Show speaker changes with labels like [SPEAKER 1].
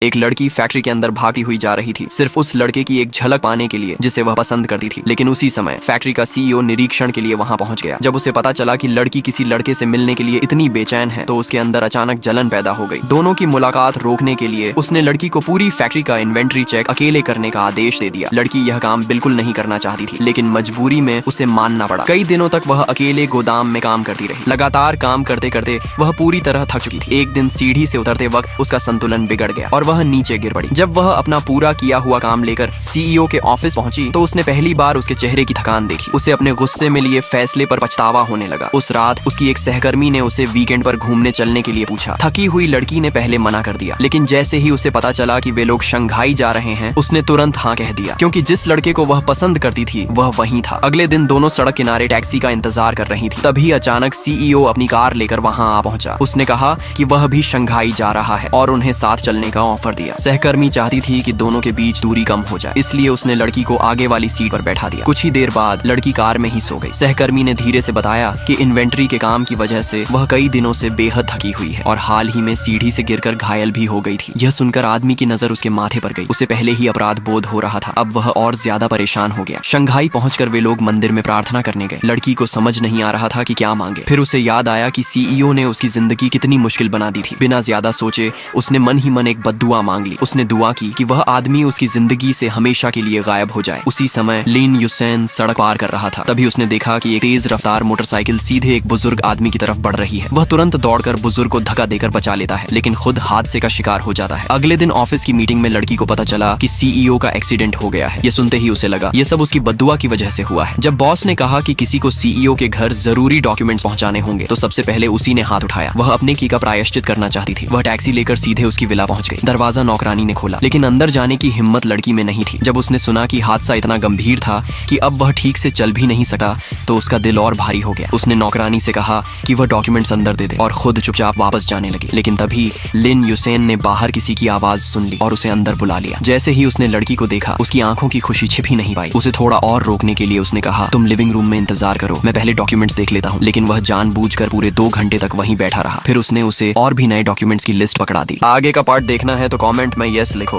[SPEAKER 1] एक लड़की फैक्ट्री के अंदर भागती हुई जा रही थी, सिर्फ उस लड़के की एक झलक पाने के लिए जिसे वह पसंद करती थी। लेकिन उसी समय फैक्ट्री का सीईओ निरीक्षण के लिए वहां पहुंच गया। जब उसे पता चला कि लड़की किसी लड़के से मिलने के लिए इतनी बेचैन है तो उसके अंदर अचानक जलन पैदा हो गई। दोनों की मुलाकात रोकने के लिए उसने लड़की को पूरी फैक्ट्री का इन्वेंट्री चेक अकेले करने का आदेश दे दिया। लड़की यह काम बिल्कुल नहीं करना चाहती थी, लेकिन मजबूरी में उसे मानना पड़ा। कई दिनों तक वह अकेले गोदाम में काम करती रही। लगातार काम करते करते वह पूरी तरह थक चुकी थी। एक दिन सीढ़ी से उतरते वक्त उसका संतुलन बिगड़ गया और वह नीचे गिर पड़ी। जब वह अपना पूरा किया हुआ काम लेकर सीईओ के ऑफिस पहुंची तो उसने पहली बार उसके चेहरे की थकान देखी। उसे अपने गुस्से में लिए फैसले पर पछतावा होने लगा। उस रात उसकी एक सहकर्मी ने उसे वीकेंड पर घूमने चलने के लिए पूछा। थकी हुई लड़की ने पहले मना कर दिया, लेकिन जैसे ही उसे पता चला कि वे लोग शंघाई जा रहे हैं उसने तुरंत हाँ कह दिया, क्योंकि जिस लड़के को वह पसंद करती थी वह वहीं था। अगले दिन दोनों सड़क किनारे टैक्सी का इंतजार कर रही थी। तभी अचानक सीईओ अपनी कार लेकर वहां आ पहुंचा। उसने कहा कि वह भी शंघाई जा रहा है और उन्हें साथ चलने का ऑफर दिया। सहकर्मी चाहती थी कि दोनों के बीच दूरी कम हो जाए, इसलिए उसने लड़की को आगे वाली सीट पर बैठा दिया। कुछ ही देर बाद लड़की कार में ही सो गई। सहकर्मी ने धीरे से बताया कि इन्वेंट्री के काम की वजह से वह कई दिनों से बेहद थकी हुई है और हाल ही में सीढ़ी से गिरकर घायल भी हो गई थी। यह सुनकर आदमी की नजर उसके माथे पर गई। उसे पहले ही अपराध बोध हो रहा था, अब वह और ज्यादा परेशान हो गया। शंघाई पहुंचकर वे लोग मंदिर में प्रार्थना करने गए। लड़की को समझ नहीं आ रहा था कि क्या मांगे। फिर उसे याद आया कि सीईओ ने उसकी जिंदगी कितनी मुश्किल बना दी थी। बिना ज्यादा सोचे उसने मन ही मन एक बद्दुआ मांग ली। उसने दुआ की कि वह आदमी उसकी जिंदगी से हमेशा के लिए गायब हो जाए। उसी समय लिन युसेन सड़क पार कर रहा था। तभी उसने देखा कि एक तेज रफ्तार मोटरसाइकिल सीधे एक बुजुर्ग आदमी की तरफ बढ़ रही है। वह तुरंत दौड़कर बुजुर्ग को धक्का देकर बचा लेता है, लेकिन खुद हादसे का शिकार हो जाता है। अगले दिन ऑफिस की मीटिंग में लड़की को पता चला कि सीईओ का एक्सीडेंट हो गया है। ये सुनते ही उसे लगा ये सब उसकी बद्दुआ की वजह से हुआ है। जब बॉस ने कहा कि किसी को सीईओ के घर जरूरी डॉक्यूमेंट्स पहुंचाने होंगे तो सबसे पहले उसी ने हाथ उठाया। वह अपने की का प्रायश्चित करना चाहती थी। वह टैक्सी लेकर सीधे उसकी विला पहुंच गई। दरवाजा नौकरानी ने खोला, लेकिन अंदर जाने की हिम्मत लड़की में नहीं थी। जब उसने सुना कि हादसा इतना गंभीर था कि अब वह ठीक से चल भी नहीं सका तो उसका दिल और भारी हो गया। उसने नौकरानी से कहा कि वह डॉक्यूमेंट्स अंदर दे दे और खुद चुपचाप वापस जाने लगी। लेकिन तभी लिन युसेन ने बाहर किसी की आवाज सुन ली और उसे अंदर बुला लिया। जैसे ही उसने लड़की को देखा उसकी आंखों की खुशी छिप ही नहीं पाई। उसे थोड़ा और रोकने के लिए उसने कहा, तुम लिविंग रूम में इंतजार करो, मैं पहले डॉक्यूमेंट्स देख लेता हूँ। लेकिन वह जानबूझकर पूरे 2 घंटे तक वहीं बैठा रहा। फिर उसने उसे और भी नए डॉक्यूमेंट्स की लिस्ट पकड़ा दी। आगे का पार्ट देखना है तो कॉमेंट में यस लिखो।